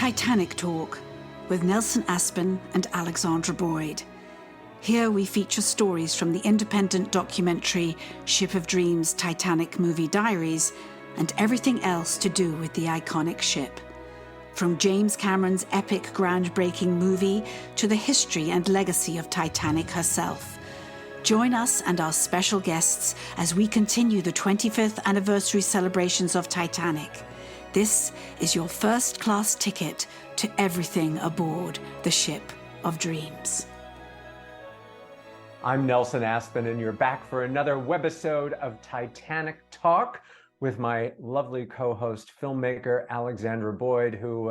Titanic Talk with Nelson Aspen and Alexandra Boyd. Here we feature stories from the independent documentary Ship of Dreams Titanic movie diaries and everything else to do with the iconic ship. From James Cameron's epic groundbreaking movie to the history and legacy of Titanic herself. Join us and our special guests as we continue the 25th anniversary celebrations of Titanic. This is your first-class ticket to everything aboard the Ship of Dreams. I'm Nelson Aspen, and you're back for another webisode of Titanic Talk with my lovely co-host, filmmaker Alexandra Boyd, who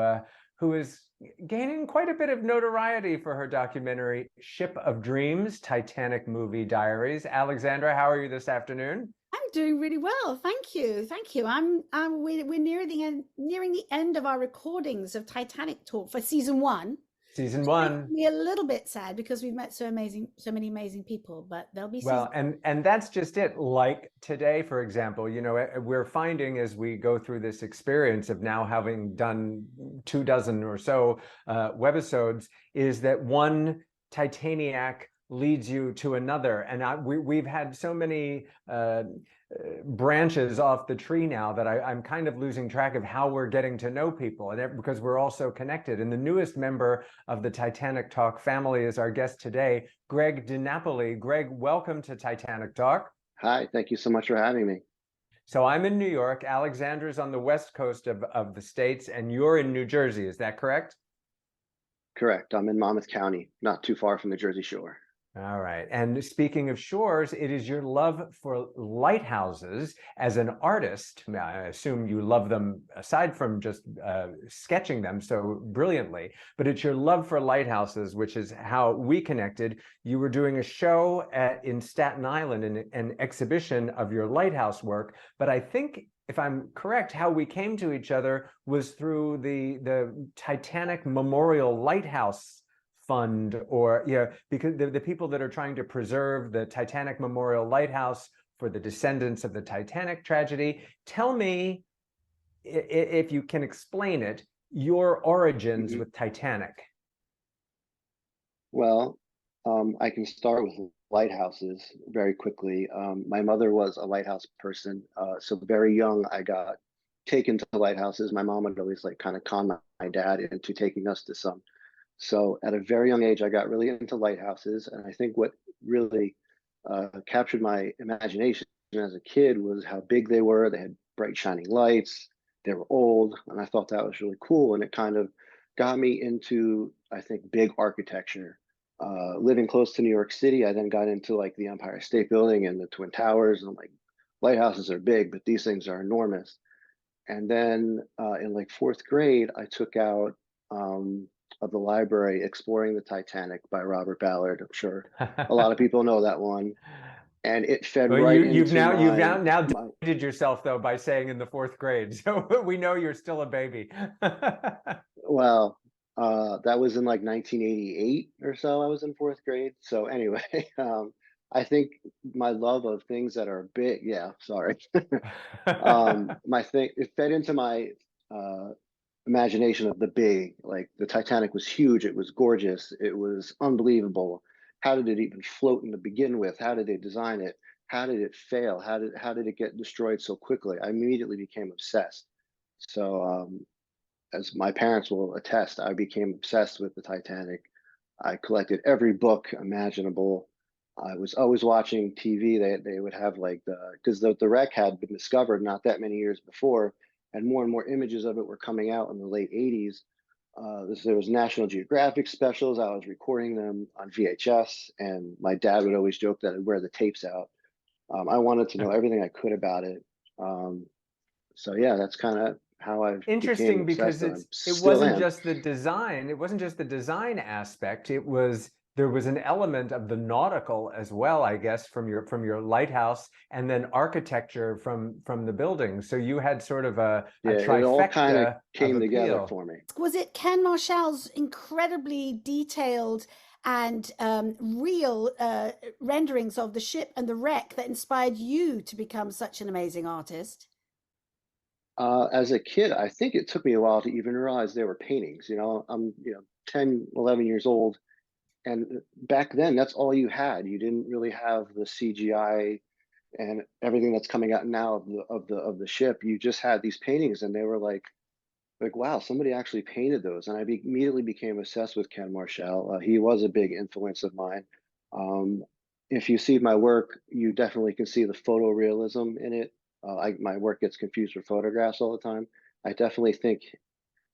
is gaining quite a bit of notoriety for her documentary Ship of Dreams, Titanic movie diaries. Alexandra, how are you this afternoon? I'm doing really well, thank you. We're nearing the end of our recordings of Titanic Talk for season one. Season one. Makes me a little bit sad because we've met so many amazing people, but there'll be well, and that's just it. Like today, for example, you know, we're finding as we go through this experience of now having done 24 or so webisodes, is that one Titaniac leads you to another, and we've had so many branches off the tree now that I'm kind of losing track of how we're getting to know people, and because we're all so connected. And the newest member of the Titanic Talk family is our guest today, Greg DiNapoli. Greg, welcome to Titanic Talk. Hi, thank you so much for having me. So I'm in New York, Alexandra's on the west coast of the States, and you're in New Jersey, is that correct? Correct. I'm in Monmouth County, not too far from the Jersey Shore. All right. And speaking of shores, it is your love for lighthouses as an artist. I assume you love them aside from just sketching them so brilliantly, but it's your love for lighthouses, which is how we connected. You were doing a show in Staten Island, an exhibition of your lighthouse work. But I think, if I'm correct, how we came to each other was through the Titanic Memorial Lighthouse Fund, or because the people that are trying to preserve the Titanic Memorial Lighthouse for the descendants of the Titanic tragedy. Tell me, if you can explain it, your origins with Titanic. Well, I can start with lighthouses very quickly. My mother was a lighthouse person, so very young I got taken to lighthouses. My mom would always kind of con my dad into taking us to some. So at a very young age, I got really into lighthouses. And I think what really captured my imagination as a kid was how big they were. They had bright shining lights. They were old. And I thought that was really cool. And it kind of got me into, I think, big architecture. Living close to New York City, I then got into the Empire State Building and the Twin Towers. And I'm like, lighthouses are big, but these things are enormous. And then in fourth grade, I took out of the library Exploring the Titanic by Robert Ballard. I'm sure a lot of people know that one. And it fed right into you've now dated yourself, though, by saying in the fourth grade. So we know you're still a baby. Well, that was in 1988 or so. I was in fourth grade. So anyway, I think my love of things that are big. Yeah, sorry. It fed into my imagination of the big. The Titanic was huge. It was gorgeous. It was unbelievable. How did it even float to begin with? How did they design it? How did it fail? How did it get destroyed so quickly? I immediately became obsessed. So as my parents will attest, I became obsessed with the Titanic. I collected every book imaginable. I was always watching TV. They would have because the wreck had been discovered not that many years before, and more images of it were coming out in the late 80s. There was National Geographic specials. I was recording them on VHS, and my dad would always joke that I'd wear the tapes out. I wanted to know everything I could about it. So yeah, that's kind of how I've interesting, because it wasn't just the design. It wasn't just the design aspect. There was an element of the nautical as well, I guess, from your lighthouse, and then architecture from the building. So you had sort of a trifecta. It all kind of came together for me. Was it Ken Marshall's incredibly detailed and real renderings of the ship and the wreck that inspired you to become such an amazing artist? As a kid, I think it took me a while to even realize they were paintings. I'm 10, 11 years old, and back then that's all you had. You didn't really have the CGI and everything that's coming out now of the ship. You just had these paintings, and they were like wow, somebody actually painted those. And immediately became obsessed with Ken Marshall. He was a big influence of mine. Um, if you see my work, you definitely can see the photorealism in it. My work gets confused for photographs all the time. I definitely think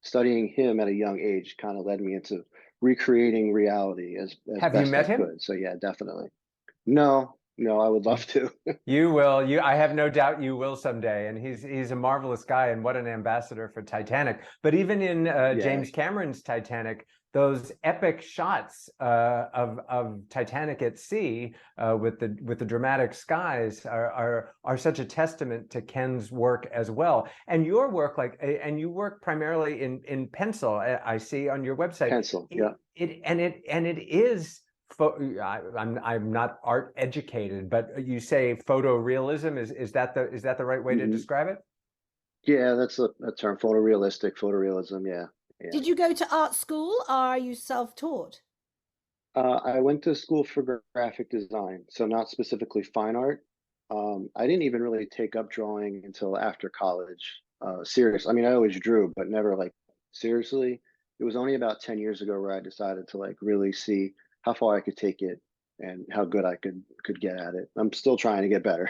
studying him at a young age kind of led me into recreating reality as Have you best I met him? could. So yeah, definitely. No, no, I would love to. You will. I have no doubt you will someday. And he's a marvelous guy, and what an ambassador for Titanic. But even in Yeah, James Cameron's Titanic, those epic shots of Titanic at sea with the dramatic skies are such a testament to Ken's work as well. And your work, and you work primarily in pencil. I see on your website. pencil. Yeah. It is. I'm not art educated, but you say photorealism. Is that the right way to Mhm. describe it? Yeah, that's a term. Photorealism. Yeah, yeah. Did you go to art school or are you self-taught? I went to school for graphic design, so not specifically fine art. I didn't even really take up drawing until after college. Serious. I mean, I always drew, but never like seriously. It was only about 10 years ago where I decided to like really see how far I could take it and how good I could get at it. I'm still trying to get better.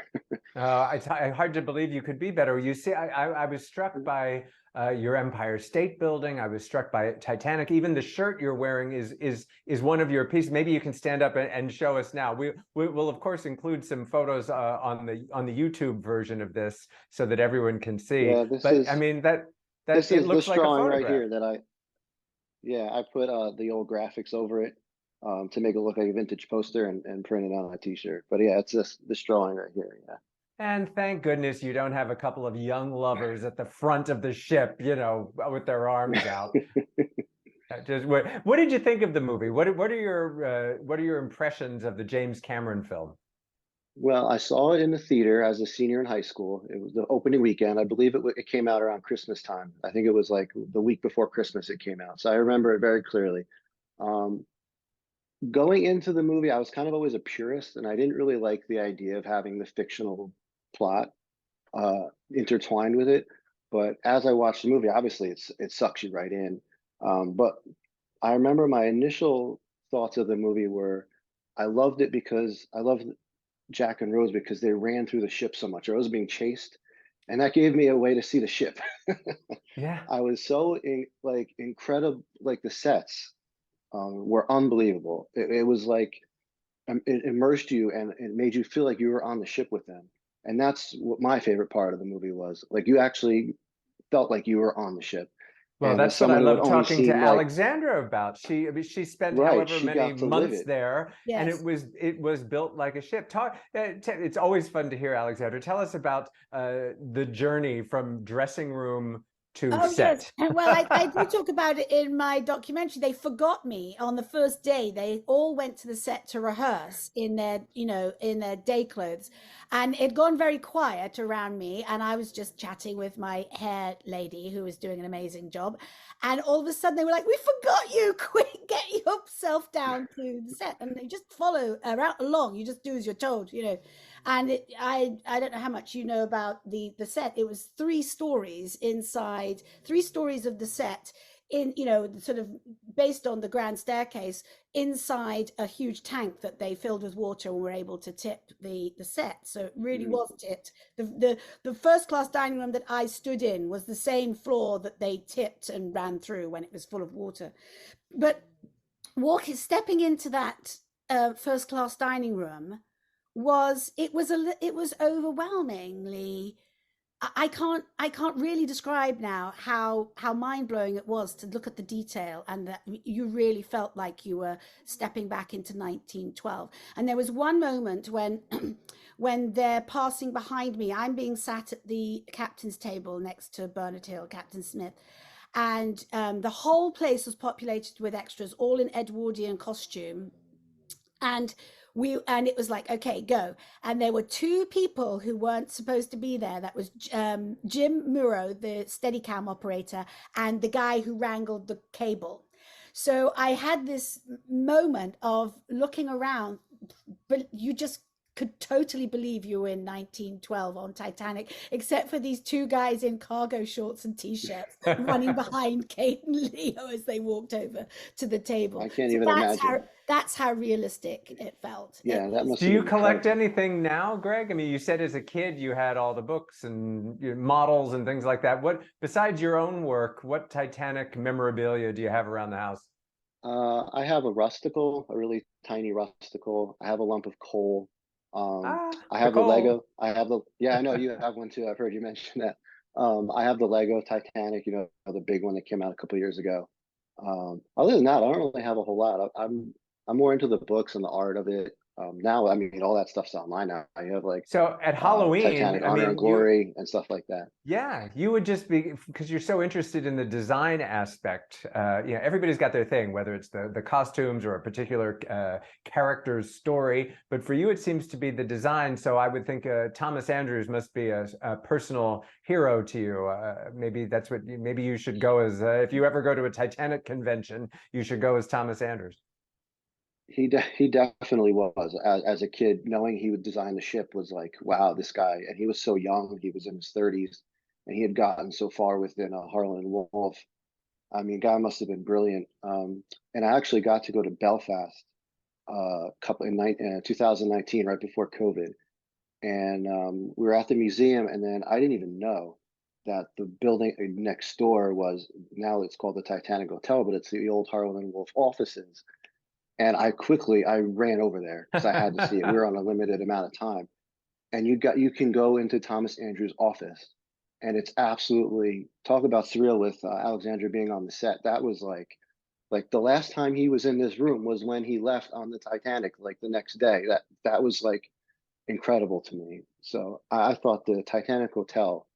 It's hard to believe you could be better. You see, I was struck by your Empire State Building. I was struck by Titanic. Even the shirt you're wearing is one of your pieces. Maybe you can stand up and show us now. We will of course include some photos on the YouTube version of this so that everyone can see. Yeah, But I mean that this it is looks this like a drawing right photograph. here that I put the old graphics over it to make it look like a vintage poster and print it on a t-shirt. But yeah, it's this drawing right here. Yeah. And thank goodness you don't have a couple of young lovers at the front of the ship, with their arms out. What did you think of the movie? What are your impressions of the James Cameron film? Well, I saw it in the theater as a senior in high school. It was the opening weekend. I believe it came out around Christmas time. I think it was like the week before Christmas it came out. So I remember it very clearly. Um, Going into the movie, I was kind of always a purist, and I didn't really like the idea of having the fictional plot intertwined with it. But as I watched the movie, obviously it sucks you right in. But I remember my initial thoughts of the movie were, I loved it because I loved Jack and Rose because they ran through the ship so much. I was being chased, and that gave me a way to see the ship. Yeah. I was so incredible, like the sets were unbelievable. It was like it immersed you and it made you feel like you were on the ship with them. And that's what my favorite part of the movie was. Like you actually felt like you were on the ship. Well, And as that's what I someone who had love only talking to seen like, Alexandra about. I mean, she spent right, however she many got to live months it. there, and Yes. it was built like a ship. It's always fun to hear, Alexandra. Tell us about the journey from dressing room to Oh yes, set. well I do talk about it in my documentary. They forgot me on the first day. They all went to the set to rehearse in their day clothes, and it'd gone very quiet around me. And I was just chatting with my hair lady who was doing an amazing job. And all of a sudden they were like, "We forgot you! Quick, get yourself down to the set." And they just follow around along. You just do as you're told. And I don't know how much you know about the set. It was three stories inside, three stories of the set in sort of based on the grand staircase inside a huge tank that they filled with water and were able to tip the set. So it really Mhm. was tipped. The first class dining room that I stood in was the same floor that they tipped and ran through when it was full of water. But stepping into that first class dining room was overwhelmingly. I can't really describe now how mind-blowing it was to look at the detail, and that you really felt like you were stepping back into 1912. And there was one moment when when they're passing behind me, I'm being sat at the captain's table next to Bernard Hill, Captain Smith, and the whole place was populated with extras, all in Edwardian costume. And And it was like, okay, go. And there were two people who weren't supposed to be there. That was Jim Murrow, the Steadicam operator, and the guy who wrangled the cable. So I had this moment of looking around, but you just could totally believe you were in 1912 on Titanic, except for these two guys in cargo shorts and t-shirts running behind Kate and Leo as they walked over to the table. I can't So even imagine. that's how realistic it felt. Yeah, that must Do have you been collect incredible. anything now, Greg? I mean, you said as a kid you had all the books and models and things like that. What, besides your own work, what Titanic memorabilia do you have around the house? I have a rusticle, a really tiny rusticle. I have a lump of coal. I The have the coal. Lego. I have the, yeah, I know you have one too. I've heard you mention that. I have the Lego Titanic, the big one that came out a couple years ago. Other than that, I don't really have a whole lot. I'm more into the books and the art of it. Now, I mean, all that stuff's online now. I have like So at Halloween, Titanic I Honor and mean, you, Glory and stuff like that. yeah, you would just be, because you're so interested in the design aspect. Everybody's got their thing, whether it's the costumes or a particular character's story. But for you, it seems to be the design. So I would think Thomas Andrews must be a personal hero to you. Maybe that's what. Maybe you should go as if you ever go to a Titanic convention, you should go as Thomas Andrews. He definitely was. As a kid, knowing he would design the ship was like, wow, this guy. And he was so young. He was in his 30s, and he had gotten so far within Harlan and Wolff. I mean, guy must have been brilliant. And I actually got to go to Belfast couple in 2019, right before COVID, and we were at the museum, and then I didn't even know that the building next door was, now it's called the Titanic Hotel, but it's the old Harlan and Wolff offices. And I ran over there because I had to see it. We were on a limited amount of time, and you can go into Thomas Andrews' office, and it's absolutely, talk about surreal with Alexandra being on the set. That was like the last time he was in this room was when he left on the Titanic, like the next day. That was like incredible to me. So I thought the Titanic Hotel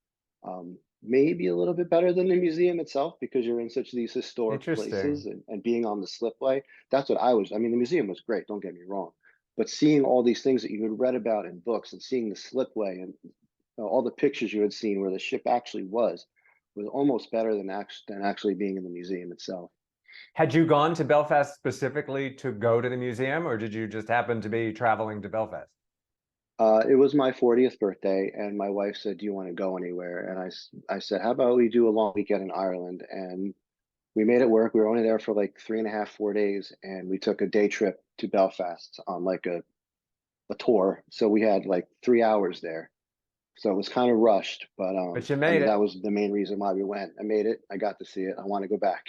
maybe a little bit better than the museum itself, because you're in such these historic Interesting. places, and being on the slipway. That's what I mean, the museum was great, don't get me wrong, but seeing all these things that you had read about in books, and seeing the slipway, and all the pictures you had seen where the ship actually was almost better than actually being in the museum itself. Had you gone to Belfast specifically to go to the museum, or did you just happen to be traveling to Belfast? It was my 40th birthday, and my wife said, "Do you want to go anywhere?" And I said, "How about we do a long weekend in Ireland?" And we made it work. We were only there for like 3.5, 4 days, and we took a day trip to Belfast on like a tour. So we had like 3 hours there. So it was kind of rushed, but But you I made mean, that it. was the main reason why we went. I made it. I got to see it. I want to go back.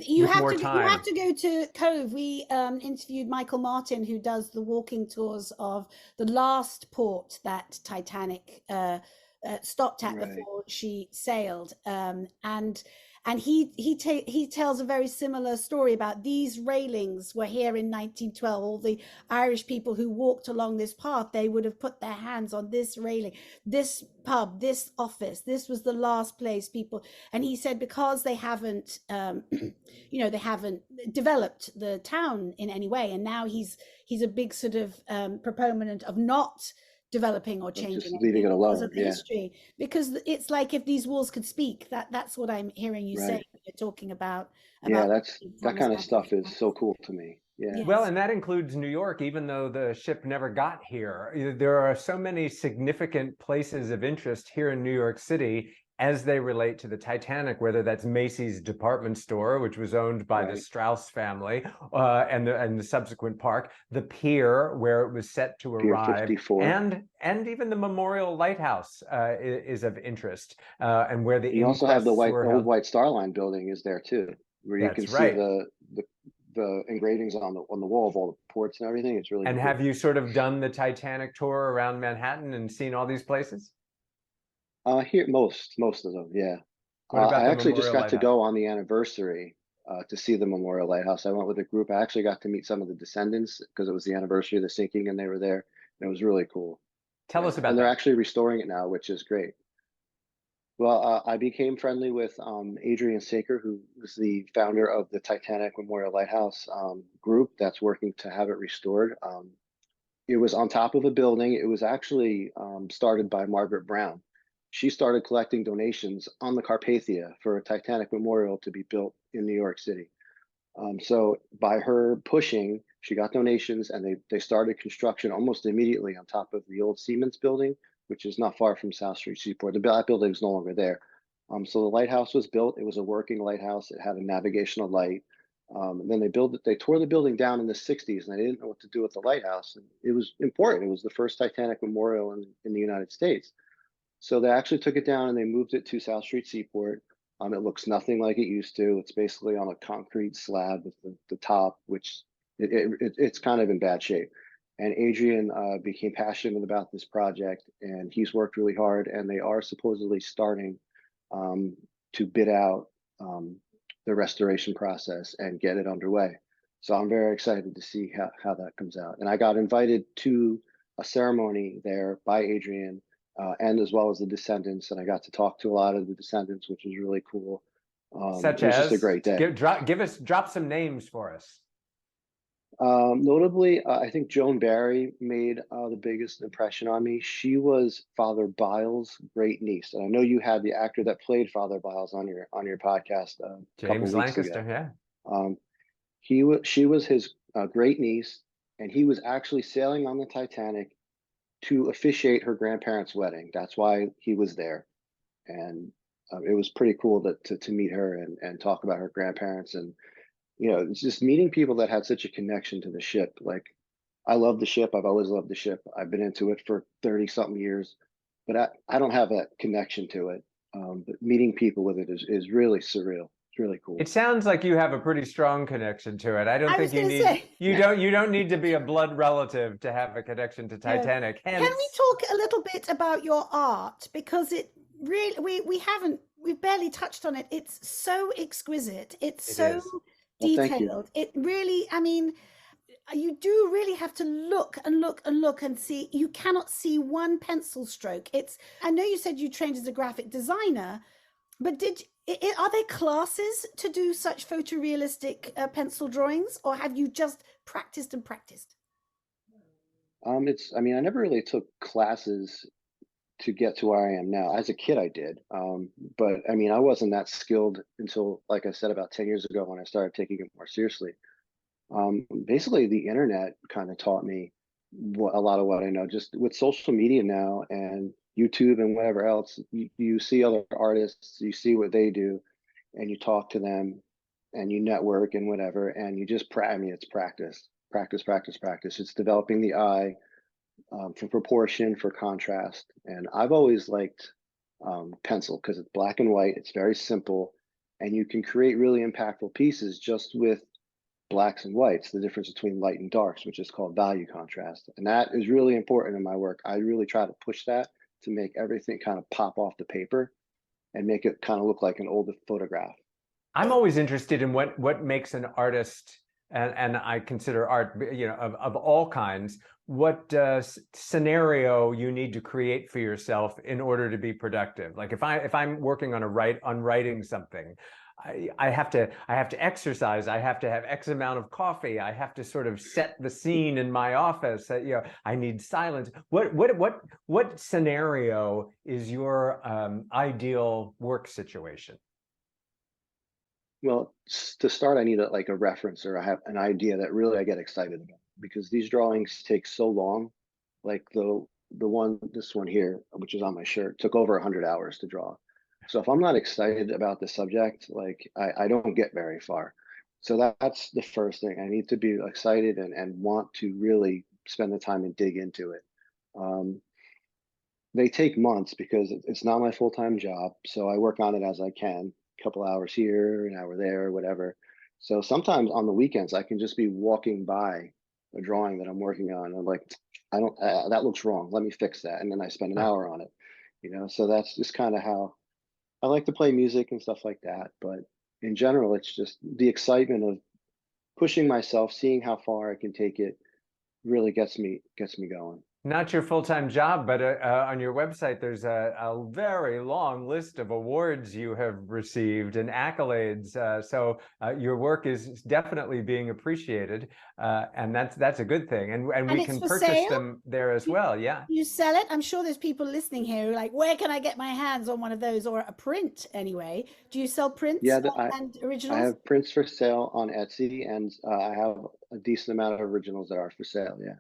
You With have more to you have time. to go to Cove. We interviewed Michael Martin, who does the walking tours of the last port that Titanic stopped at Right. before she sailed, and he tells a very similar story about these railings were here in 1912. All the Irish people who walked along this path, they would have put their hands on this railing, this pub, this office. This was the last place people. And he said because they haven't, they haven't developed the town in any way, and now he's a big sort of proponent of not developing or Like just changing leaving anything it because alone. of the Yeah. history, because it's like if these walls could speak. That's what I'm hearing you say Right. when you're talking about Yeah. That Thomas kind of Andrews' stuff is house. so cool to me. Yeah. Well, Yes. and that includes New York, even though the ship never got here. There are so many significant places of interest here in New York City as they relate to the Titanic, whether that's Macy's department store, which was owned by the Right. Strauss family, and the subsequent park, the pier where it was set to Pier arrive, 54. and even the Memorial Lighthouse is of interest, and where the You also have the inquests were old held. White Star Line building is there too, where you can That's see right. the engravings on the wall of all the ports and everything. It's really And have cool. you sort of done the Titanic tour around Manhattan and seen all these places? Here, most of them, yeah. What about I the actually just Memorial got to Lighthouse? go on the anniversary to see the Memorial Lighthouse. I went with a group. I actually got to meet some of the descendants because it was the anniversary of the sinking, and they were there. And it was really cool. Tell Yeah, us and about they're that. actually restoring it now, which is great. Well, I became friendly with Adrian Saker, who was the founder of the Titanic Memorial Lighthouse group that's working to have it restored. It was on top of a building. It was actually started by Margaret Brown. She started collecting donations on the Carpathia for a Titanic memorial to be built in New York City. So by her pushing, she got donations, and they started construction almost immediately on top of the old Siemens building, which is not far from South Street Seaport. That building is no longer there. So the lighthouse was built. It was a working lighthouse. It had a navigational light. And then they built it. They tore the building down in the '60s, and they didn't know what to do with the lighthouse. And it was important. It was the first Titanic memorial in the United States. So they actually took it down and they moved it to South Street Seaport. It looks nothing like it used to. It's basically on a concrete slab with the top, which it's kind of in bad shape. And Adrian became passionate about this project, and he's worked really hard. And they are supposedly starting to bid out the restoration process and get it underway. So I'm very excited to see how that comes out. And I got invited to a ceremony there by Adrian, and as well as the descendants. And I got to talk to a lot of the descendants, which was really cool. Such it was just a as, great day. drop some names for us. Notably, I think Joan Barry made the biggest impression on me. She was Father Byles' great niece, and I know you had the actor that played Father Byles on your podcast a couple James weeks Lancaster, ago. yeah. She was his great niece, and he was actually sailing on the Titanic to officiate her grandparents' wedding. That's why he was there, and it was pretty cool to meet her and talk about her grandparents. And it's just meeting people that had such a connection to the ship. Like, I love the ship. I've always loved the ship. I've been into it for 30 something years, but I don't have that connection to it. But meeting people with it is really surreal. It's really cool. It sounds like you have a pretty strong connection to it. I don't think you need you don't need to be a blood relative to have a connection to Titanic. Can we talk a little bit about your art, because it really we've barely touched on it. It's so exquisite. It's so detailed. It really, I mean, you do really have to look and look and look and see. You cannot see one pencil stroke. I know you said you trained as a graphic designer, but are there classes to do such photorealistic pencil drawings, or have you just practiced and practiced? I never really took classes to get to where I am now. As a kid, I did. But I wasn't that skilled until, like I said, about 10 years ago when I started taking it more seriously. Basically, the internet kind of taught me a lot of what I know. Just with social media now and YouTube and whatever else, you see other artists, you see what they do, and you talk to them, and you network and whatever, and you just it's practice, practice, practice, practice. It's developing the eye for proportion, for contrast. And I've always liked pencil because it's black and white. It's very simple, and you can create really impactful pieces just with blacks and whites, the difference between light and darks, which is called value contrast. And that is really important in my work. I really try to push that to make everything kind of pop off the paper and make it kind of look like an old photograph. I'm always interested in what makes an artist, and I consider art, of all kinds, what scenario you need to create for yourself in order to be productive. Like if I'm working on writing something, I have to exercise. I have to have X amount of coffee. I have to sort of set the scene in my office. I need silence. What scenario is your ideal work situation? Well, to start, I need a reference, or I have an idea that really I get excited about, because these drawings take so long. Like this one here, which is on my shirt, took over 100 hours to draw. So if I'm not excited about the subject, like I don't get very far. So that's the first thing. I need to be excited and want to really spend the time and dig into it. They take months because it's not my full-time job. So I work on it as I can, a couple hours here, an hour there, whatever. So sometimes on the weekends, I can just be walking by a drawing that I'm working on. And I'm like, that looks wrong. Let me fix that. And then I spend an hour on it, so that's just kind of how I like to play music and stuff like that. But in general, it's just the excitement of pushing myself, seeing how far I can take it really gets me going. Not your full-time job, but on your website, there's a very long list of awards you have received and accolades. So your work is definitely being appreciated, and that's a good thing. And we it's can for purchase sale? them there as well. Yeah. You sell it? I'm sure there's people listening here who are like, where can I get my hands on one of those, or a print anyway? Do you sell prints Yeah, and I originals? have prints for sale on Etsy, and I have a decent amount of originals that are for sale. Yeah.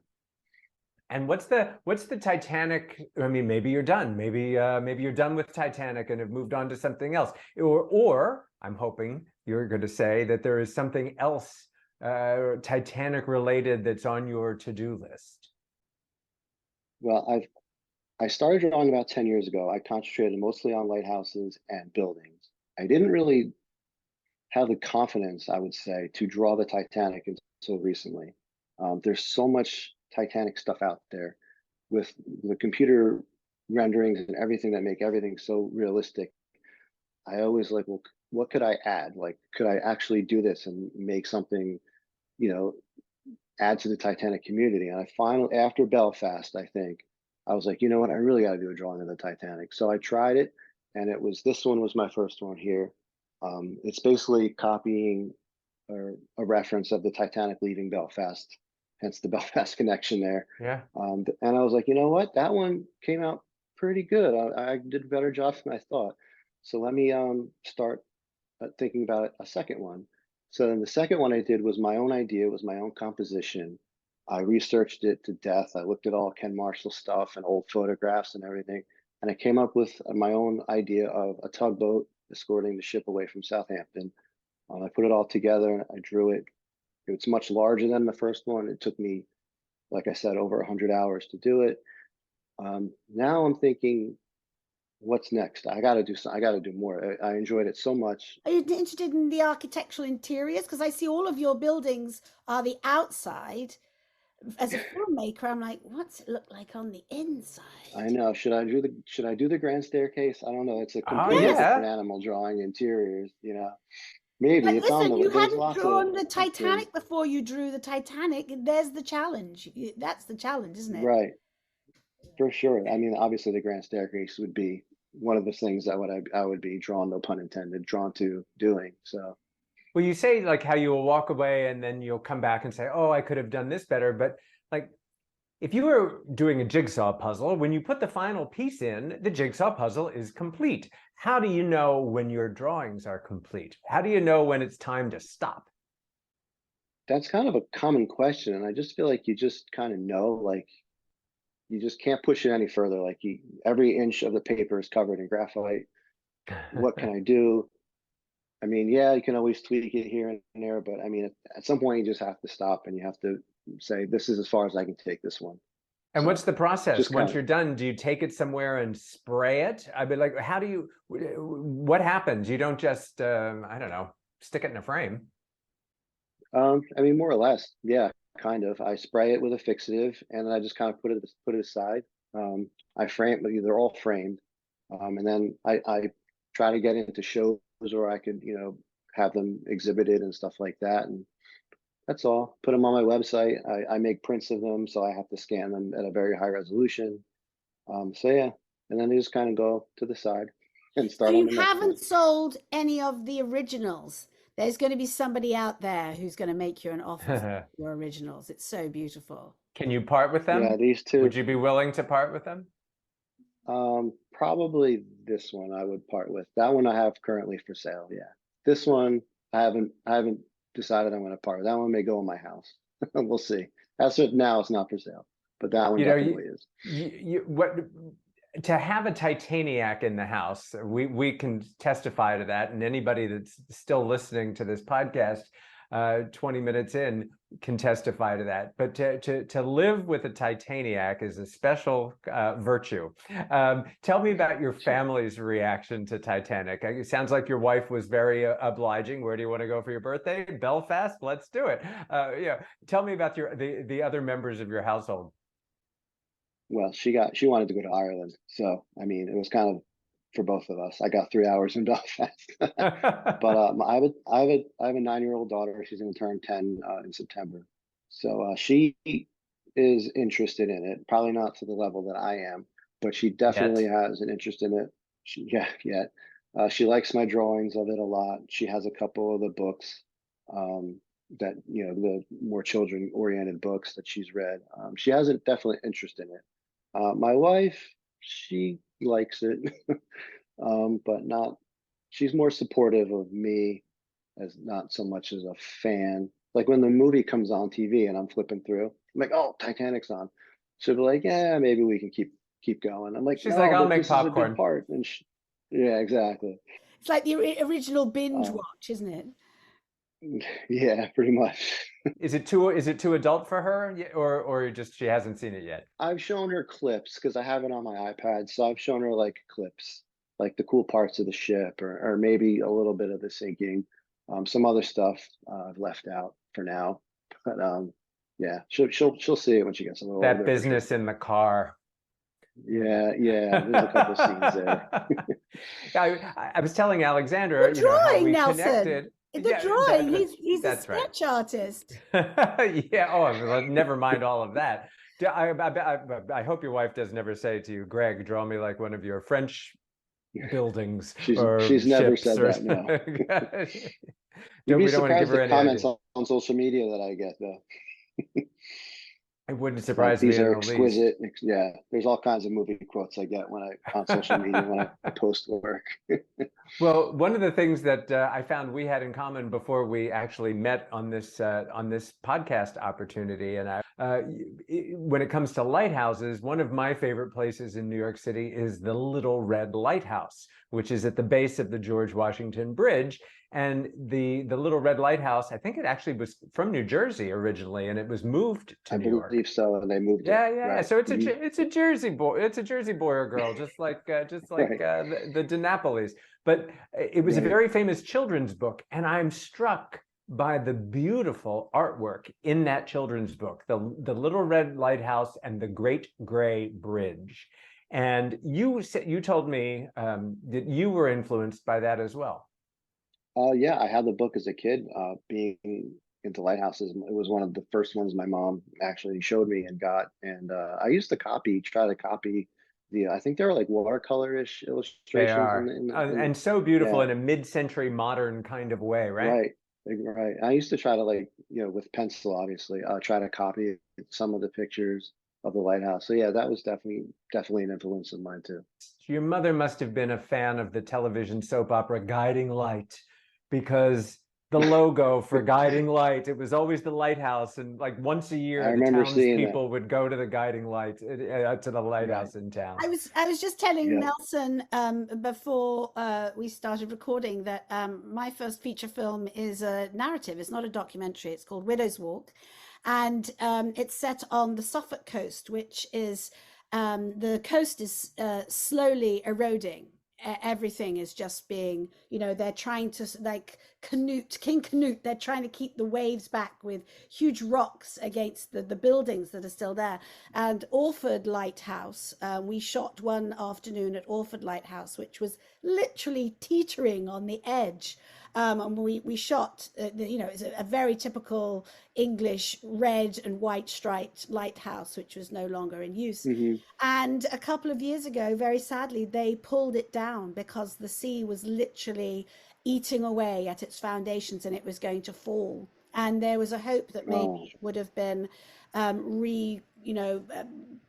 And what's the Titanic? I mean, maybe you're done. Maybe you're done with Titanic and have moved on to something else. Or I'm hoping you're going to say that there is something else Titanic related that's on your to-do list. Well, I started drawing about 10 years ago. I concentrated mostly on lighthouses and buildings. I didn't really have the confidence, I would say, to draw the Titanic until recently. There's so much Titanic stuff out there with the computer renderings and everything that make everything so realistic. I always like, well, what could I add? Like, could I actually do this and make something, you know, add to the Titanic community? And I finally, after Belfast, I think, I was like, you know what, I really got to do a drawing of the Titanic. So I tried it, and this one was my first one here. It's basically copying a reference of the Titanic leaving Belfast, hence the Belfast connection there. Yeah. And I was like, you know what, that one came out pretty good. I did a better job than I thought. So let me start thinking about a second one. So then the second one I did was my own idea, was my own composition. I researched it to death. I looked at all Ken Marshall stuff and old photographs and everything. And I came up with my own idea of a tugboat escorting the ship away from Southampton. I put it all together. I drew it. It's much larger than the first one. It took me, like I said, over 100 hours to do it. Now I'm thinking, what's next? I got to do some. I got to do more. I enjoyed it so much. Are you interested in the architectural interiors? Because I see all of your buildings are the outside. As a filmmaker, I'm like, what's it look like on the inside? I know. Should I do the grand staircase? I don't know. It's a Oh completely Yes. different yeah. animal drawing interiors, you know. Maybe But it's on listen, you there's hadn't lots drawn of the things. Titanic before you drew the Titanic. There's the challenge. That's the challenge, isn't it? Right, for sure. I mean, obviously the grand staircase would be one of the things that I would be drawn, no pun intended, drawn to doing. So Well, you say like how you'll walk away and then you'll come back and say, "Oh, I could have done this better." But like, if you were doing a jigsaw puzzle, when you put the final piece in, the jigsaw puzzle is complete. How do you know when your drawings are complete? How do you know when it's time to stop? that's kind of a common question, and I just feel like you just kind of know, like you just can't push it any further. Like every inch of the paper is covered in graphite. What can I do? I mean, yeah, you can always tweak it here and there, but I mean, at some point you just have to stop and you have to say, this is as far as I can take this one. And what's So the process? just kind Once of, you're done, do you take it somewhere and spray it? I mean, like, how do you, what happens? You don't just, I don't know, stick it in a frame. I mean, more or less, yeah, kind of. I spray it with a fixative and then I just kind of put it aside. I frame, they're all framed. And then I try to get into shows where I could, have them exhibited and stuff like that. And that's all. Put them on my website. I make prints of them, so I have to scan them at a very high resolution. So yeah, and then they just kind of go to the side and So start on you the next one. haven't sold any of the originals. There's going to be somebody out there who's going to make you an offer for your originals. It's so beautiful. Can you part with Yeah, them? these Would two. you be willing to part with them? Probably this one I would part with. That one I have currently for sale. Yeah, this one I haven't decided I'm going to part with. That one may go in my house. We'll see. That's it now. It's not for sale, but that one definitely is. What to have a Titaniac in the house, we can testify to that, and anybody that's still listening to this podcast 20 minutes in can testify to that. But to live with a Titaniac is a special virtue. Tell me about your family's reaction to Titanic. It sounds like your wife was very obliging. Where do you want to go for your birthday? Belfast? Let's do it. Yeah. Tell me about the other members of your household. Well, she wanted to go to Ireland, so I mean, it was kind of for both of us. I got 3 hours in Belfast, but I have a 9-year-old daughter. She's going to turn 10 in September. So she is interested in it. Probably not to the level that I am, but she definitely Yet. has an interest in it. Yeah. She likes my drawings of it a lot. She has a couple of the books, that, the more children-oriented books that she's read. She has a definitely interest in it. My wife, she likes it, but not. She's more supportive of me, as not so much as a fan. Like when the movie comes on TV and I'm flipping through, I'm like, "Oh, Titanic's on." She'll be like, "Yeah, maybe we can keep going." I'm like, She's like, "No, I'll but make this is a good popcorn. part." And yeah, exactly. It's like the original binge Uh, watch, isn't it? yeah, pretty much. Is it too adult for her, or just she hasn't seen it yet? I've shown her clips because I have it on my iPad. So I've shown her like clips, like the cool parts of the ship, or maybe a little bit of the sinking. Some other stuff I've left out for now, but yeah, she'll see it when she gets a little That older for sure. business in the car. Yeah. There's a couple scenes there. I was telling Alexandra, The how drawing, we Nelson. connected. The drawing. He's a That's right. sketch artist. Yeah. Oh, well, never mind all of that. I hope your wife doesn't ever say to you, Greg, draw me like one of your French buildings or She's never ships said or that. No. You'd don't be we don't want to give surprised her the any comments ideas. on social media that I get though. It wouldn't Like surprise me these in are the least. exquisite. Yeah, there's all kinds of movie quotes I get when on social media when I post work. Well, one of the things that I found we had in common before we actually met on this podcast opportunity, and when it comes to lighthouses, one of my favorite places in New York City is the Little Red Lighthouse, which is at the base of the George Washington Bridge. And the Little Red Lighthouse, I think it actually was from New Jersey originally, and it was moved to I New York. believe so, and they moved it. Yeah. Right. So it's a Jersey boy, it's a Jersey boy or girl, just like Right. the DiNapolis. But it was a Right. very famous children's book, and I'm struck by the beautiful artwork in that children's book, the Little Red Lighthouse and the Great Gray Bridge. And you told me that you were influenced by that as well. Yeah, I had the book as a kid. Being into lighthouses, it was one of the first ones my mom actually showed me and got. And I used to try to copy the. I think they were like watercolor-ish They illustrations are, in the. and so beautiful Yeah. in a mid-century modern kind of way, right? Right. Right. I used to try to like, with pencil, obviously, try to copy some of the pictures of the lighthouse. So yeah, that was definitely an influence of mine too. Your mother must have been a fan of the television soap opera Guiding Light, because the logo for Guiding Light, it was always the lighthouse, and like once a I year the remember seeing that. townspeople would go to the Guiding Light, to the Right. lighthouse in town. I was just telling Yeah. Nelson before we started recording that my first feature film is a narrative. It's not a documentary. It's called Widow's Walk, and it's set on the Suffolk coast, which is the coast is slowly eroding. Everything is just being, they're trying to like King Canute. They're trying to keep the waves back with huge rocks against the buildings that are still there. And Orford Lighthouse, we shot one afternoon at Orford Lighthouse, which was literally teetering on the edge. And we shot, it's a very typical English red and white striped lighthouse, which was no longer in use. Hmm. And a couple of years ago, very sadly, they pulled it down because the sea was literally eating away at its foundations and it was going to fall. And there was a hope that Oh, maybe it would have been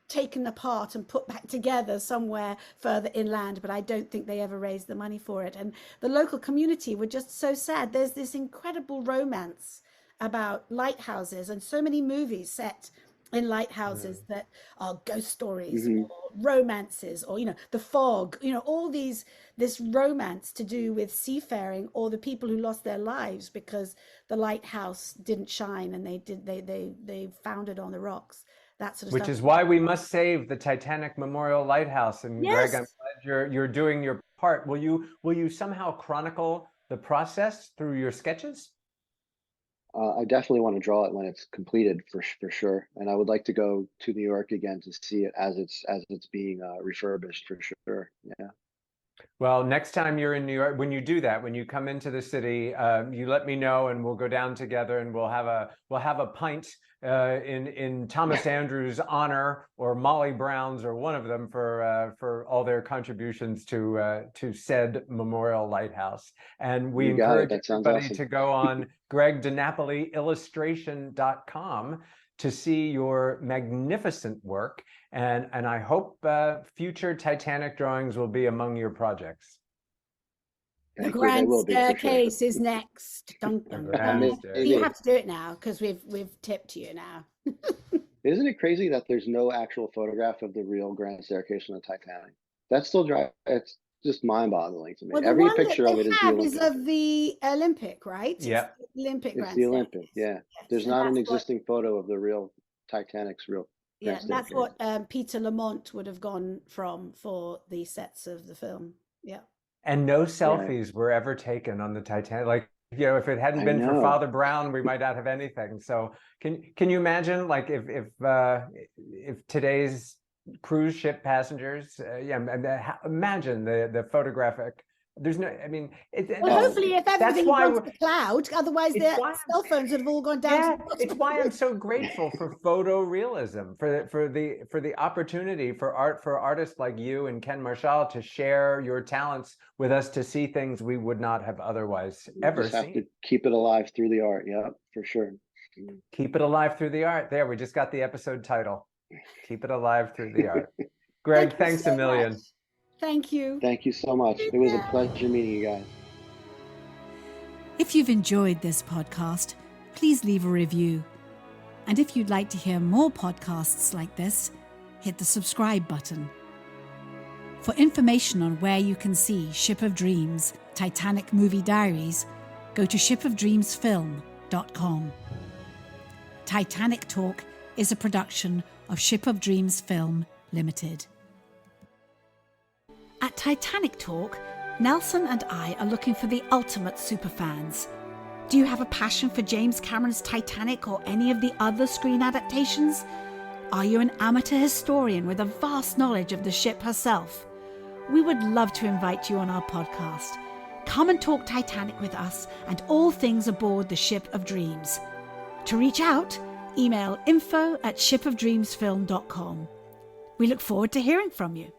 taken apart and put back together somewhere further inland, but I don't think they ever raised the money for it. And the local community were just so sad. There's this incredible romance about lighthouses and so many movies set in lighthouses that are ghost stories hmm. or romances, or the fog, all this romance to do with seafaring or the people who lost their lives because the lighthouse didn't shine and they foundered on the rocks, that sort of Which stuff. is why we must save the Titanic Memorial Lighthouse. And Greg, I'm Yes. glad you're doing your part. Will you somehow chronicle the process through your sketches? I definitely want to draw it when it's completed for sure, and I would like to go to New York again to see it as it's being refurbished for sure. Yeah. Well, next time you're in New York, when you do that, when you come into the city, you let me know, and we'll go down together, and we'll have a pint in Thomas Andrews' honor, or Molly Brown's, or one of them, for all their contributions to said memorial lighthouse. And we You got it. encourage That sounds everybody awesome. to go on Greg DiNapoli illustration.com to see your magnificent work. And I hope future Titanic drawings will be among your projects. The Thank you. They grand will be, for sure. staircase is next. Dun, dun, grand dun. staircase. You have to do it now because we've tipped you now. Isn't it crazy that there's no actual photograph of the real grand staircase on the Titanic? That's still dry. It's just mind-boggling to me. Well, the Every one that picture of it they is the have is Olympic. of the Olympic, right? Yeah. It's the Olympic It's grand the Olympic. staircase. Yeah. Yes, There's and not an that's what- existing photo of the real Titanic's real Yeah, grand that's staircase. what Peter Lamont would have gone from for the sets of the film. Yeah. And no selfies were ever taken on the Titanic. Like, if it hadn't I been for know. Father Brown, we might not have anything. So can you imagine, like, if today's cruise ship passengers, imagine the photographic. There's no, I mean, Well, hopefully, if that's everything why goes to the cloud, otherwise it's their why- cell phones would have all gone down. Yeah, to the bottom it's of why the I'm so grateful for photorealism, for the opportunity for artists like you and Ken Marshall to share your talents with us, to see things we would not have otherwise ever Just have seen. to keep it alive through the art. Yeah, for sure. Keep it alive through the art. There, we just got the episode title. Keep it alive through the art. Greg, Thank you thanks so a million. much. Thank you. Thank you so much. It was a pleasure meeting you guys. If you've enjoyed this podcast, please leave a review. And if you'd like to hear more podcasts like this, hit the subscribe button. For information on where you can see Ship of Dreams, Titanic Movie Diaries, go to shipofdreamsfilm.com. Titanic Talk is a production of Ship of Dreams Film Limited. At Titanic Talk, Nelson and I are looking for the ultimate superfans. Do you have a passion for James Cameron's Titanic or any of the other screen adaptations? Are you an amateur historian with a vast knowledge of the ship herself? We would love to invite you on our podcast. Come and talk Titanic with us and all things aboard the Ship of Dreams. To reach out, email info@shipofdreamsfilm.com. We look forward to hearing from you.